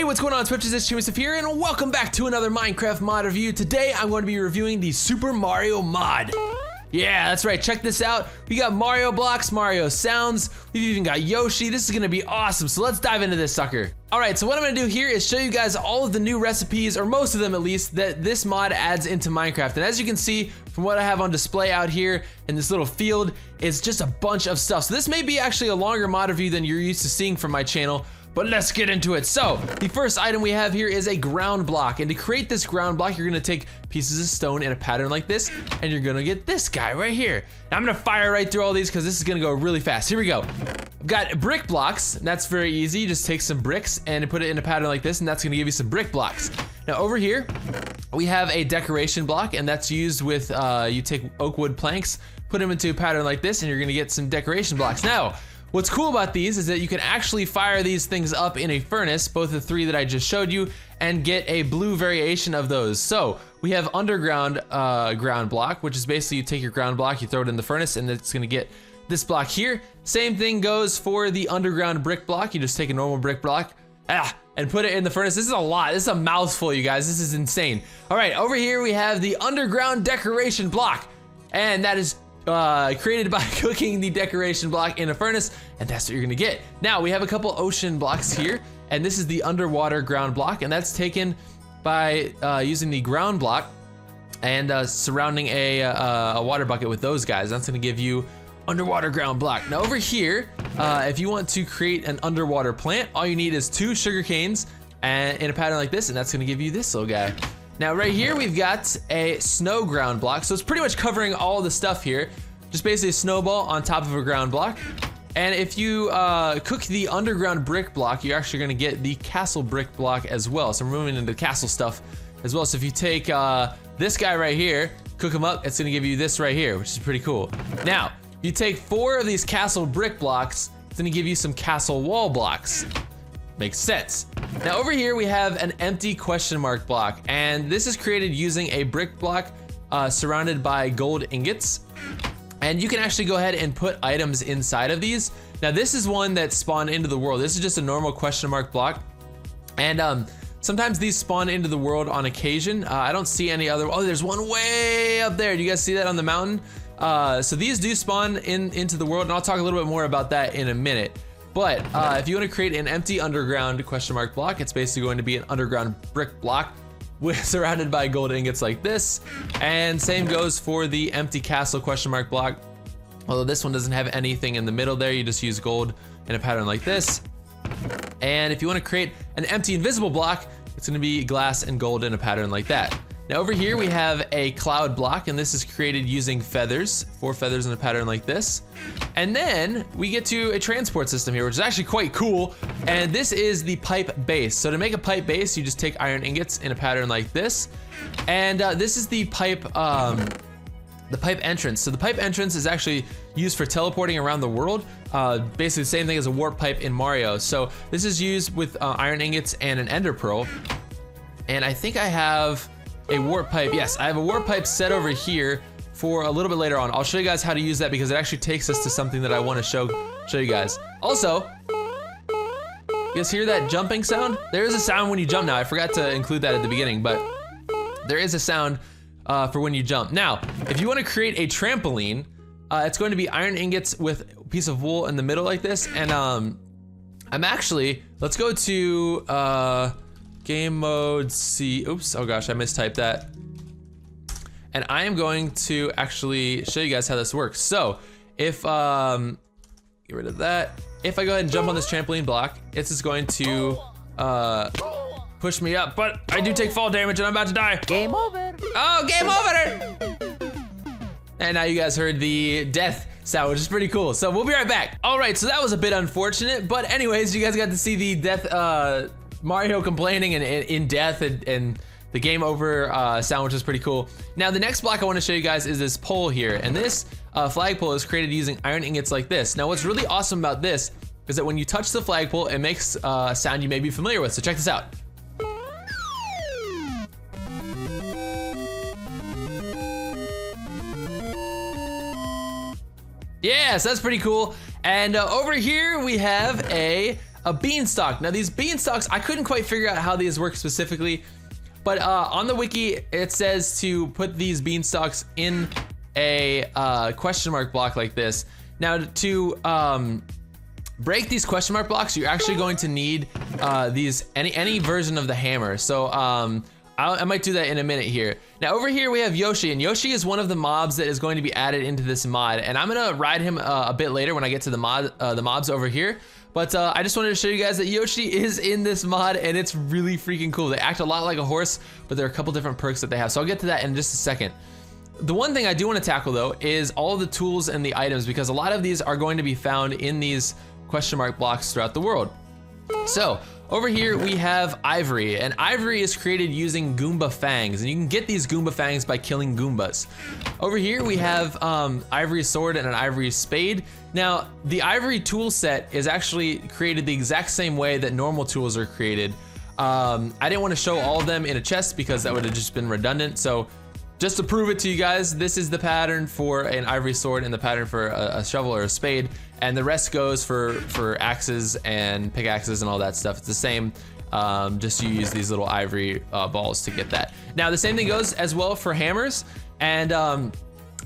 what's going on Twitch? It's Yoshi here, and welcome back to another Minecraft mod review. Today, I'm going to be reviewing the Super Mario mod. Yeah, that's right, check this out. We got Mario blocks, Mario sounds, we've even got Yoshi. This is gonna be awesome, so let's dive into this sucker. All right, so what I'm gonna do here is show you guys all of the new recipes, or most of them at least, that this mod adds into Minecraft. And as you can see from what I have on display out here in this little field, it's just a bunch of stuff. So this may be actually a longer mod review than you're used to seeing from my channel, but let's get into it. So, the first item we have here is a ground block. And to create this ground block, you're gonna take pieces of stone in a pattern like this, and you're gonna get this guy right here. Now, I'm gonna fire right through all these because this is gonna go really fast. Here we go. I've got brick blocks. That's very easy. You just take some bricks and put it in a pattern like this, and that's gonna give you some brick blocks. Now, over here, we have a decoration block, and that's used with, you take oak wood planks, put them into a pattern like this, and you're gonna get some decoration blocks. Now, what's cool about these is that you can actually fire these things up in a furnace, both the three that I just showed you, and get a blue variation of those. So we have underground ground block, which is basically you take your ground block, you throw it in the furnace, and it's gonna get this block here. Same thing goes for the underground brick block. You just take a normal brick block, and put it in the furnace. This is a lot. This is a mouthful, you guys. This is insane. All right, over here we have the underground decoration block, and that is created by cooking the decoration block in a furnace, and that's what you're gonna get. Now we have a couple ocean blocks here, and this is the underwater ground block, and that's taken by using the ground block and surrounding a water bucket with those guys. That's gonna give you underwater ground block. Now over here, if you want to create an underwater plant, all you need is 2 sugar canes and in a pattern like this, and that's gonna give you this little guy. Now right here we've got a snow ground block, so it's pretty much covering all the stuff here. Just basically a snowball on top of a ground block. And if you cook the underground brick block, you're actually gonna get the castle brick block as well. So I'm moving into castle stuff as well. So if you take this guy right here, cook him up, it's gonna give you this right here, which is pretty cool. Now, you take 4 of these castle brick blocks, it's gonna give you some castle wall blocks. Makes sense. Now over here we have an empty question mark block, and this is created using a brick block surrounded by gold ingots. And you can actually go ahead and put items inside of these. Now this is one that spawned into the world. This is just a normal question mark block. And sometimes these spawn into the world on occasion. I don't see any other, oh, there's one way up there. Do you guys see that on the mountain? So these do spawn into the world, and I'll talk a little bit more about that in a minute. But if you want to create an empty underground question mark block, it's basically going to be an underground brick block surrounded by gold ingots like this. And same goes for the empty castle question mark block. Although this one doesn't have anything in the middle there, you just use gold in a pattern like this. And if you want to create an empty invisible block, it's going to be glass and gold in a pattern like that. Now over here we have a cloud block, and this is created using feathers, 4 feathers in a pattern like this. And then we get to a transport system here, which is actually quite cool. And this is the pipe base. So to make a pipe base, you just take iron ingots in a pattern like this. And this is the pipe entrance. So the pipe entrance is actually used for teleporting around the world. Basically the same thing as a warp pipe in Mario. So this is used with iron ingots and an ender pearl. And I think I have a warp pipe. Yes, I have a warp pipe set over here for a little bit later on. I'll show you guys how to use that because it actually takes us to something that I want to show you guys. Also, you guys hear that jumping sound? There is a sound when you jump now. I forgot to include that at the beginning, but there is a sound for when you jump. Now, if you want to create a trampoline, it's going to be iron ingots with a piece of wool in the middle like this. And I'm actually, let's go to game mode C. Oops, oh gosh, I mistyped that. And I am going to actually show you guys how this works. So if, get rid of that. If I go ahead and jump on this trampoline block, it's just going to push me up, but I do take fall damage and I'm about to die. Game over. Oh, game over! And now you guys heard the death sound, which is pretty cool. So we'll be right back. All right, so that was a bit unfortunate, but anyways, you guys got to see the death, Mario complaining and in death and the game over sound, which is pretty cool. Now the next block I want to show you guys is this pole here, and this flagpole is created using iron ingots like this. Now what's really awesome about this is that when you touch the flagpole, it makes a sound you may be familiar with. So check this out. Yes, that's pretty cool. And over here we have a a beanstalk. Now these beanstalks, I couldn't quite figure out how these work specifically, but on the wiki it says to put these beanstalks in a question mark block like this. Now to break these question mark blocks, you're actually going to need any version of the hammer. So I might do that in a minute here. Now over here we have Yoshi, and Yoshi is one of the mobs that is going to be added into this mod, and I'm gonna ride him a bit later when I get to the mobs over here. But I just wanted to show you guys that Yoshi is in this mod, and it's really freaking cool. They act a lot like a horse, but there are a couple different perks that they have. So I'll get to that in just a second. The one thing I do want to tackle though is all the tools and the items, because a lot of these are going to be found in these question mark blocks throughout the world. So over here we have ivory, and ivory is created using Goomba fangs, and you can get these Goomba fangs by killing Goombas. Over here we have ivory sword and an ivory spade. Now the ivory tool set is actually created the exact same way that normal tools are created. I didn't want to show all of them in a chest because that would have just been redundant, so just to prove it to you guys, this is the pattern for an ivory sword and the pattern for a shovel or a spade, and the rest goes for axes and pickaxes and all that stuff. It's the same, just you use these little ivory balls to get that. Now the same thing goes as well for hammers, and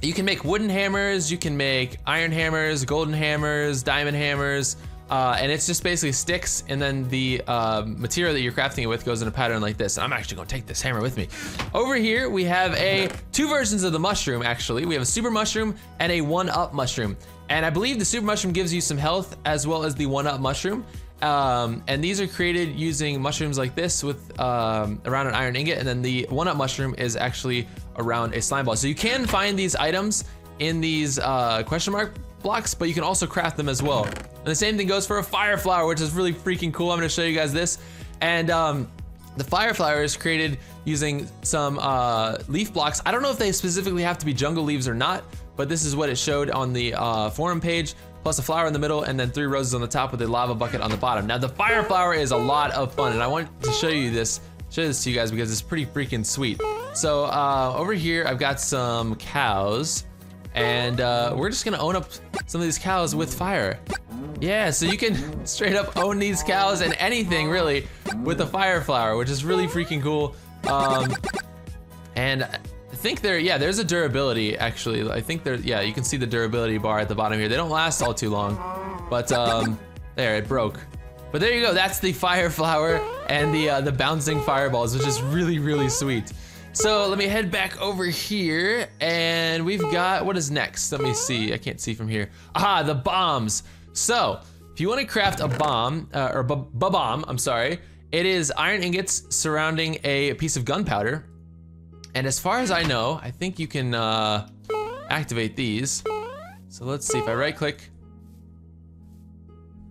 you can make wooden hammers, you can make iron hammers, golden hammers, diamond hammers, and it's just basically sticks, and then the material that you're crafting it with goes in a pattern like this. And I'm actually gonna take this hammer with me. Over here we have two versions of the mushroom actually. We have a super mushroom and a 1-up mushroom. And I believe the super mushroom gives you some health as well as the 1-up mushroom. And these are created using mushrooms like this with around an iron ingot, and then the 1-up mushroom is actually around a slime ball. So you can find these items in these question mark blocks, but you can also craft them as well. And the same thing goes for a fire flower, which is really freaking cool. I'm gonna show you guys this. And the fire flower is created using some leaf blocks. I don't know if they specifically have to be jungle leaves or not, but this is what it showed on the forum page, plus a flower in the middle and then 3 roses on the top with a lava bucket on the bottom. Now the fire flower is a lot of fun, and I want to show this to you guys because it's pretty freaking sweet. So over here I've got some cows, and we're just gonna own up some of these cows with fire. Yeah, so you can straight up own these cows and anything really with the fire flower, which is really freaking cool. And I think there's a durability actually. I think you can see the durability bar at the bottom here. They don't last all too long, but there, it broke. But there you go, that's the fire flower and the bouncing fireballs, which is really, really sweet. So let me head back over here, and we've got, what is next? Let me see, I can't see from here. Aha, the bombs. So if you want to craft a bomb, or Bob-omb, I'm sorry, it is iron ingots surrounding a piece of gunpowder. And as far as I know, I think you can activate these. So let's see, if I right click,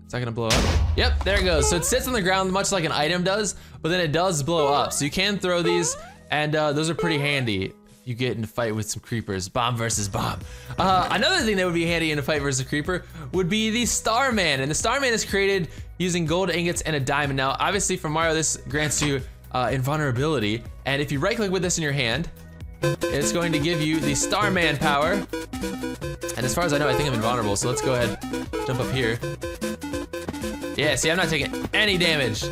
it's not gonna blow up. Yep, there it goes. So it sits on the ground much like an item does, but then it does blow up. So you can throw these, and those are pretty handy if you get in a fight with some creepers. Bomb versus bomb. Another thing that would be handy in a fight versus a creeper would be the Starman. And the Starman is created using gold ingots and a diamond. Now, obviously for Mario, this grants you invulnerability. And if you right click with this in your hand, it's going to give you the Starman power. And as far as I know, I think I'm invulnerable. So let's go ahead, jump up here. Yeah, see, I'm not taking any damage,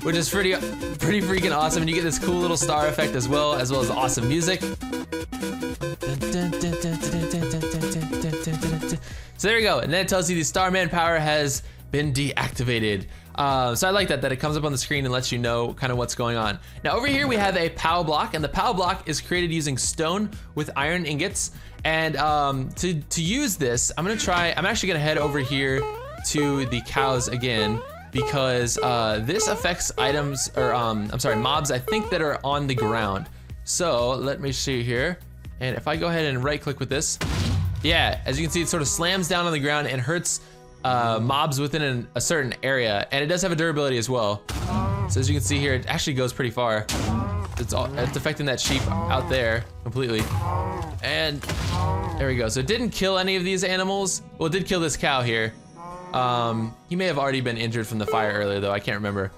which is pretty freaking awesome. And you get this cool little star effect as well as awesome music. So there you go, and then it tells you the Starman power has been deactivated. So I like that it comes up on the screen and lets you know kind of what's going on. Now over here we have a POW block, and the POW block is created using stone with iron ingots. And to use this, I'm actually gonna head over here to the cows again, because this affects items, or mobs, I think, that are on the ground. So let me see here, and if I go ahead and right click with this, yeah, as you can see, it sort of slams down on the ground and hurts mobs within a certain area, and it does have a durability as well. So as you can see here, it actually goes pretty far. It's affecting that sheep out there completely. And there we go. So it didn't kill any of these animals. Well, it did kill this cow here. He may have already been injured from the fire earlier though, I can't remember.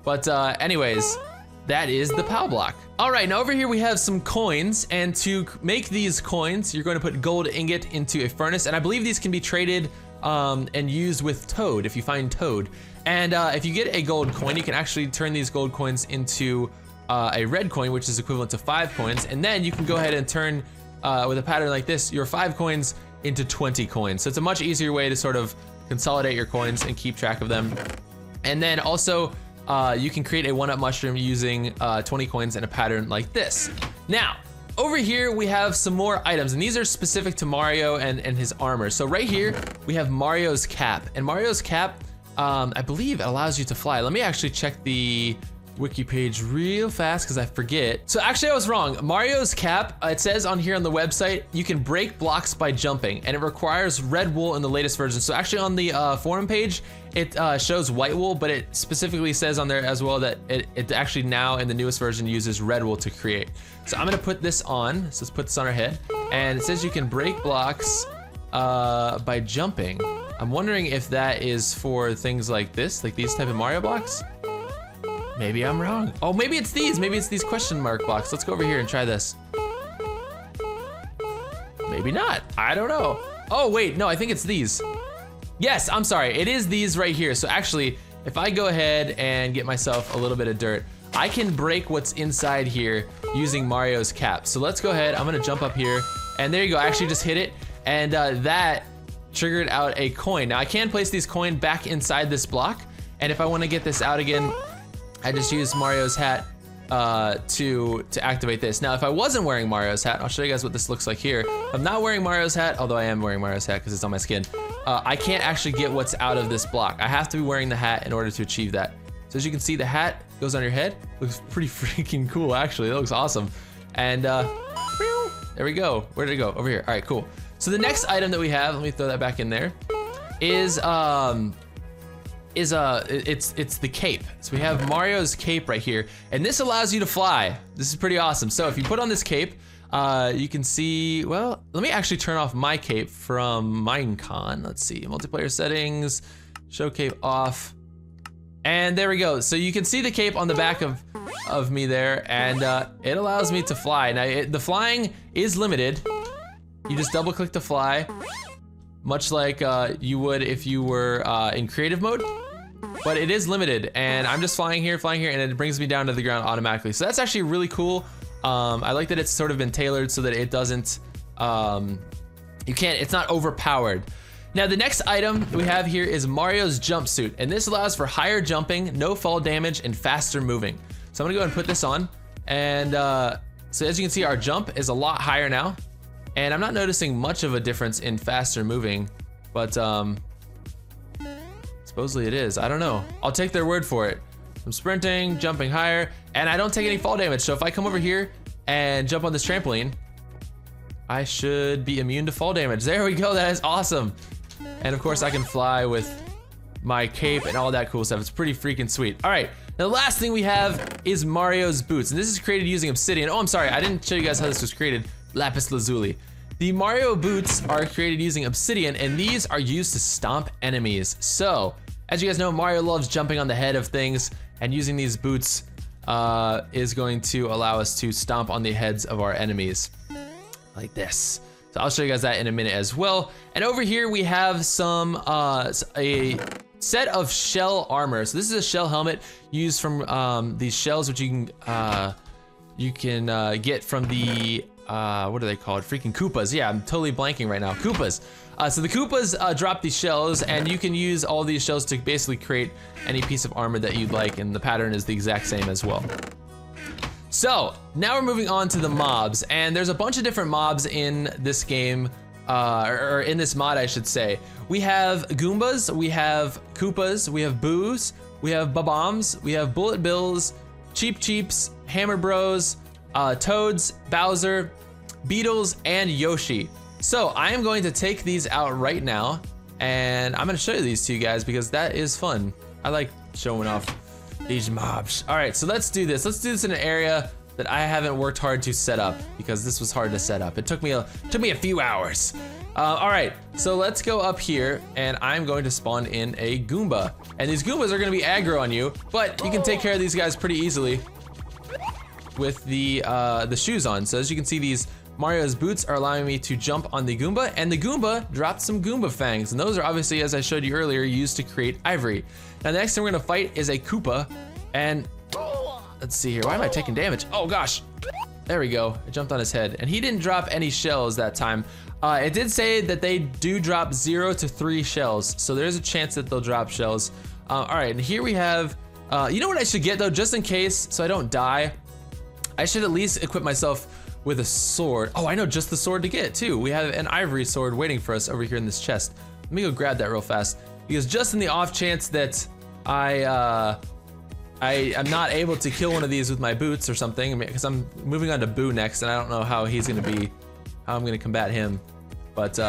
But anyways, that is the POW block. All right, now over here we have some coins, and to make these coins, you're going to put gold ingot into a furnace, and I believe these can be traded and use with Toad if you find Toad. And if you get a gold coin, you can actually turn these gold coins into a red coin, which is equivalent to 5 coins. And then you can go ahead and turn, with a pattern like this, your 5 coins into 20 coins. So it's a much easier way to sort of consolidate your coins and keep track of them. And then also, you can create a 1-up mushroom using 20 coins in a pattern like this. Now, over here we have some more items, and these are specific to Mario and his armor. So right here, we have Mario's cap. And Mario's cap, I believe it allows you to fly. Let me actually check the wiki page real fast because I forget. So actually I was wrong. Mario's cap, it says on here on the website, you can break blocks by jumping, and it requires red wool in the latest version. So actually on the forum page, it shows white wool, but it specifically says on there as well that it actually now in the newest version uses red wool to create. So I'm gonna put this on, so let's put this on our head. And it says you can break blocks by jumping. I'm wondering if that is for things like this, like these type of Mario blocks. Maybe I'm wrong. Oh, maybe it's these question mark blocks. Let's go over here and try this. Maybe not, I don't know. Oh wait, no, I think it's these. Yes, I'm sorry, it is these right here. So actually, if I go ahead and get myself a little bit of dirt, I can break what's inside here using Mario's cap. So let's go ahead, I'm gonna jump up here, and there you go, I actually just hit it, and that triggered out a coin. Now I can place these coins back inside this block, and if I wanna get this out again, I just use Mario's hat to activate this. Now, if I wasn't wearing Mario's hat, I'll show you guys what this looks like here. If I'm not wearing Mario's hat, although I am wearing Mario's hat because it's on my skin, I can't actually get what's out of this block. I have to be wearing the hat in order to achieve that. So as you can see, the hat goes on your head. Looks pretty freaking cool, actually. That looks awesome. And there we go. Where did it go? Over here. All right, cool. So the next item that we have, let me throw that back in there, is it's the cape. So we have Mario's cape right here, and this allows you to fly. This is pretty awesome. So if you put on this cape, you can see, well, let me actually turn off my cape from Minecon. Let's see, multiplayer settings, show cape off. And there we go. So you can see the cape on the back of me there, and it allows me to fly. Now, the flying is limited. You just double click to fly, much like you would if you were in creative mode. But it is limited, and I'm just flying here, and it brings me down to the ground automatically. So that's actually really cool. I like that it's sort of been tailored so that it doesn't, it's not overpowered. Now the next item we have here is Mario's jumpsuit, and this allows for higher jumping, no fall damage, and faster moving. So I'm gonna go ahead and put this on, and so as you can see, our jump is a lot higher now, and I'm not noticing much of a difference in faster moving, but supposedly it is. I don't know. I'll take their word for it. I'm sprinting, jumping higher, and I don't take any fall damage. So if I come over here and jump on this trampoline, I should be immune to fall damage. There we go, that is awesome. And of course I can fly with my cape and all that cool stuff. It's pretty freaking sweet. All right, the last thing we have is Mario's boots, and this is created using obsidian. Oh, I'm sorry, I didn't show you guys how this was created. Lapis lazuli. The Mario boots are created using obsidian, and these are used to stomp enemies. So, as you guys know, Mario loves jumping on the head of things, and using these boots is going to allow us to stomp on the heads of our enemies, like this. So I'll show you guys that in a minute as well. And over here we have a set of shell armor. So this is a shell helmet used from these shells, which you can get from the what are they called? Freaking Koopas. Yeah, I'm totally blanking right now. Koopas. So the Koopas drop these shells, and you can use all these shells to basically create any piece of armor that you'd like, and the pattern is the exact same as well. So now we're moving on to the mobs, and there's a bunch of different mobs in this game, or in this mod, I should say. We have Goombas, we have Koopas, we have Boos, we have Bob-ombs, we have Bullet Bills, Cheep Cheeps, Hammer Bros, Toads, Bowser, Beetles, and Yoshi. So I am going to take these out right now, and I'm gonna show you these to you guys because that is fun. I like showing off these mobs. All right, so let's do this. Let's do this in an area that I haven't worked hard to set up because this was hard to set up. It took me a few hours. All right, so let's go up here, and I'm going to spawn in a Goomba. And these Goombas are gonna be aggro on you, but you can take care of these guys pretty easily with the shoes on. So as you can see, these Mario's boots are allowing me to jump on the Goomba, and the Goomba dropped some Goomba fangs, and those are obviously, as I showed you earlier, used to create ivory. Now the next thing we're gonna fight is a Koopa, and let's see here, why am I taking damage? Oh gosh, there we go, I jumped on his head, and he didn't drop any shells that time. It did say that they do drop 0 to 3 shells, so there's a chance that they'll drop shells. All right, and here we have, you know what I should get though, just in case, so I don't die? I should at least equip myself with a sword. Oh, I know just the sword to get too. We have an ivory sword waiting for us over here in this chest. Let me go grab that real fast, because just in the off chance that I am not able to kill one of these with my boots or something, because I'm moving on to Boo next, and I don't know how he's gonna be, how I'm gonna combat him, but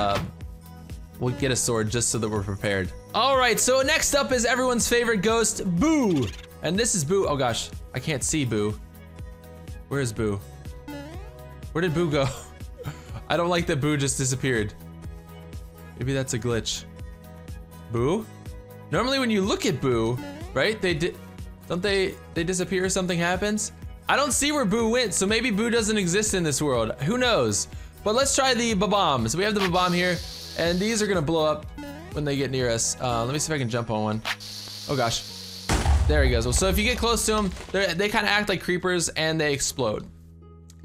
we'll get a sword just so that we're prepared. All right, so next up is everyone's favorite ghost, Boo, and this is Boo. Oh gosh, I can't see Boo. Where is Boo? Where did Boo go? I don't like that Boo just disappeared. Maybe that's a glitch. Boo? Normally when you look at Boo, right? Don't they disappear or something happens? I don't see where Boo went, so maybe Boo doesn't exist in this world. Who knows? But let's try the Bob-omb. So we have the Bob-omb here, and these are gonna blow up when they get near us. Let me see if I can jump on one. Oh gosh. There he goes. Well, so if you get close to them, they kind of act like creepers and they explode.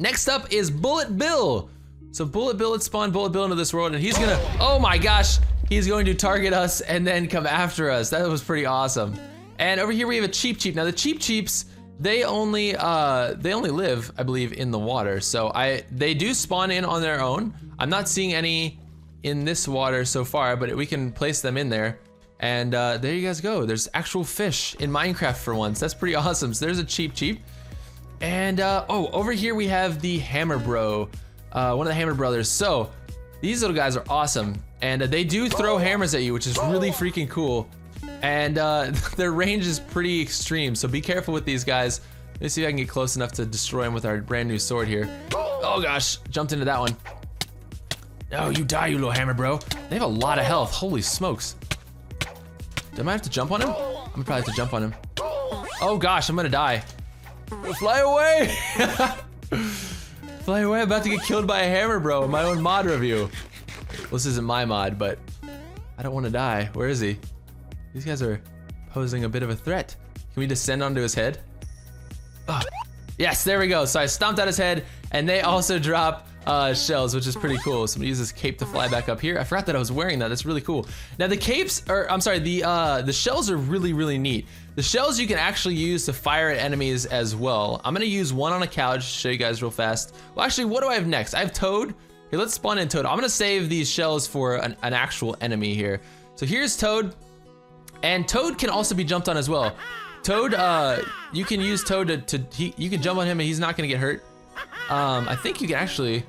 Next up is Bullet Bill. So Bullet Bill, let's spawn Bullet Bill into this world, and he's gonna, oh my gosh, he's going to target us and then come after us. That was pretty awesome. And over here we have a Cheep Cheep. Now the Cheep Cheeps, they only live, I believe, in the water. So they do spawn in on their own. I'm not seeing any in this water so far, but we can place them in there. And there you guys go. There's actual fish in Minecraft for once. That's pretty awesome. So there's a Cheep Cheep. And oh, over here we have the Hammer Bro, one of the Hammer Brothers. So these little guys are awesome, and they do throw hammers at you, which is really freaking cool. And their range is pretty extreme, so be careful with these guys. Let me see if I can get close enough to destroy them with our brand new sword here. Oh gosh, jumped into that one. Oh, you die, you little Hammer Bro. They have a lot of health. Holy smokes. Do I have to jump on him? I'm gonna probably have to jump on him. Oh gosh, I'm gonna die. Fly away! Fly away, I'm about to get killed by a Hammer Bro in my own mod review. Well, this isn't my mod, but I don't want to die. Where is he? These guys are posing a bit of a threat. Can we descend onto his head? Oh, yes, there we go. So I stomped out his head, and they also drop shells, which is pretty cool. So I'm gonna use this cape to fly back up here. I forgot that I was wearing that. That's really cool. Now the capes, or I'm sorry, the shells are really, really neat. The shells you can actually use to fire at enemies as well. I'm gonna use one on a couch, show you guys real fast. Well, actually, what do I have next? I have Toad. Here, let's spawn in Toad. I'm gonna save these shells for an actual enemy here. So here's Toad, and Toad can also be jumped on as well. Toad, you can use Toad you can jump on him and he's not gonna get hurt. I think you can actually,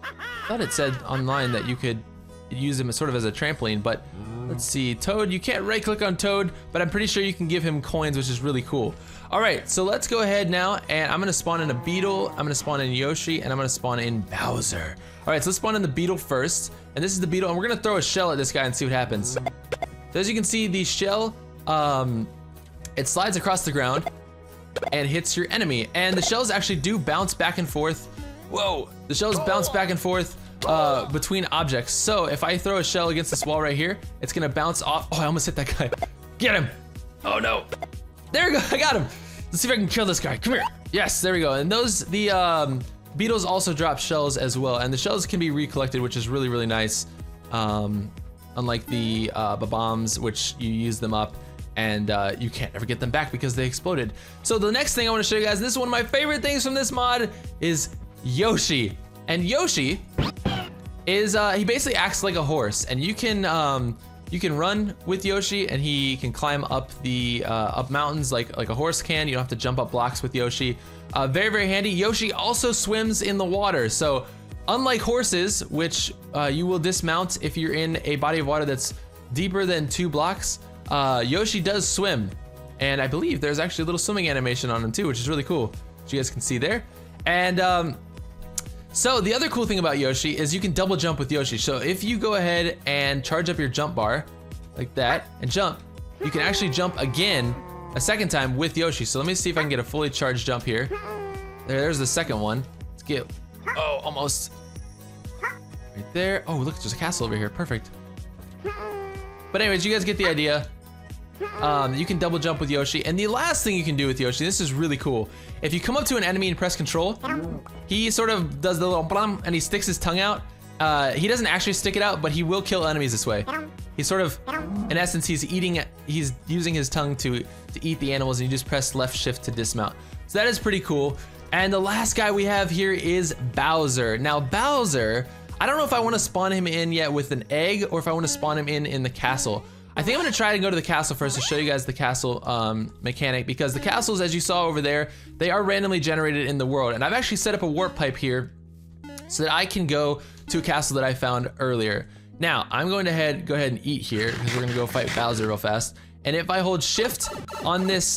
I thought it said online that you could use him as sort of as a trampoline, but let's see. Toad, you can't right click on Toad, but I'm pretty sure you can give him coins, which is really cool. All right, so let's go ahead now, and I'm gonna spawn in a Beetle, I'm gonna spawn in Yoshi, and I'm gonna spawn in Bowser. All right, so let's spawn in the Beetle first, and this is the Beetle, and we're gonna throw a shell at this guy and see what happens. So as you can see, the shell, it slides across the ground and hits your enemy, and the shells actually do bounce back and forth. Whoa, the shells bounce back and forth between objects. So if I throw a shell against this wall right here, it's gonna bounce off. Oh, I almost hit that guy. Get him. Oh no. There we go, I got him. Let's see if I can kill this guy. Come here. Yes, there we go. And the beetles also drop shells as well, and the shells can be recollected, which is really, really nice. Unlike the Bob-ombs, which you use them up and you can't ever get them back because they exploded. So the next thing I want to show you guys, this is one of my favorite things from this mod, is Yoshi. And Yoshi is he basically acts like a horse, and you can run with Yoshi, and he can climb up the up mountains like a horse can. You don't have to jump up blocks with Yoshi. Very, very handy. Yoshi also swims in the water, so unlike horses, which you will dismount if you're in a body of water that's deeper than 2 blocks, Yoshi does swim, and I believe there's actually a little swimming animation on him too, which is really cool, which you guys can see there. And so the other cool thing about Yoshi is you can double jump with Yoshi. So if you go ahead and charge up your jump bar like that and jump, you can actually jump again a second time with Yoshi. So let me see if I can get a fully charged jump here. There's the second one. Let's get Oh, almost. Right there. Oh, look, there's a castle over here. Perfect. But anyways, you guys get the idea. You can double jump with Yoshi. And the last thing you can do with Yoshi, this is really cool. If you come up to an enemy and press control, he sort of does the little blam and he sticks his tongue out. He doesn't actually stick it out, but he will kill enemies this way. He's sort of, in essence, he's using his tongue to eat the animals, and you just press left shift to dismount. So that is pretty cool. And the last guy we have here is Bowser. Now Bowser, I don't know if I want to spawn him in yet with an egg or if I want to spawn him in the castle. I think I'm gonna try to go to the castle first to show you guys the castle mechanic, because the castles, as you saw over there, they are randomly generated in the world. And I've actually set up a warp pipe here so that I can go to a castle that I found earlier. Now, I'm going to go ahead and eat here because we're gonna go fight Bowser real fast. And if I hold shift on this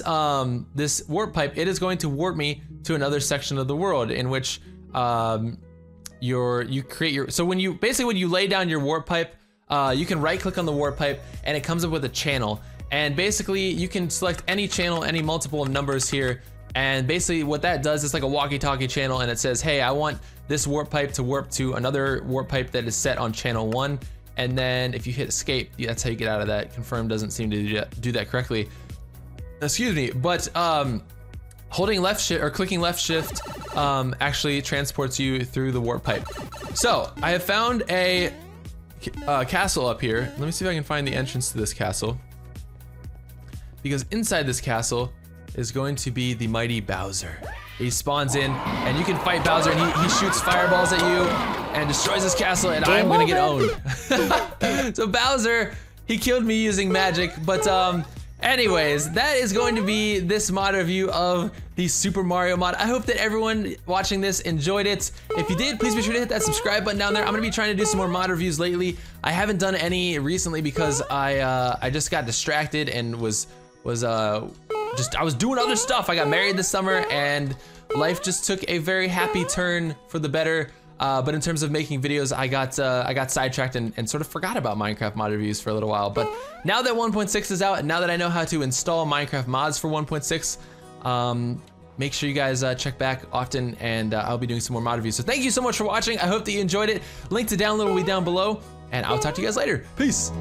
this warp pipe, it is going to warp me to another section of the world in which you create your, so when you lay down your warp pipe, you can right click on the warp pipe and it comes up with a channel. And basically you can select any channel, any multiple of numbers here. And basically what that does is like a walkie-talkie channel, and it says, hey, I want this warp pipe to warp to another warp pipe that is set on channel 1. And then if you hit escape, that's how you get out of that. Confirm doesn't seem to do that correctly. Excuse me, but holding left shift or clicking left shift actually transports you through the warp pipe. So I have found a castle up here. Let me see if I can find the entrance to this castle, because inside this castle is going to be the mighty Bowser. He spawns in and you can fight Bowser, and he shoots fireballs at you and destroys this castle, and I'm gonna get owned. So Bowser, he killed me using magic, but anyways, that is going to be this mod review of the Super Mario mod. I hope that everyone watching this enjoyed it. If you did, please be sure to hit that subscribe button down there. I'm gonna be trying to do some more mod reviews lately. I haven't done any recently because I just got distracted and was doing other stuff. I got married this summer and life just took a very happy turn for the better. But in terms of making videos, I got sidetracked and sort of forgot about Minecraft mod reviews for a little while. But now that 1.6 is out, and now that I know how to install Minecraft mods for 1.6, make sure you guys check back often, and I'll be doing some more mod reviews. So thank you so much for watching. I hope that you enjoyed it. Link to download will be down below, and I'll talk to you guys later. Peace.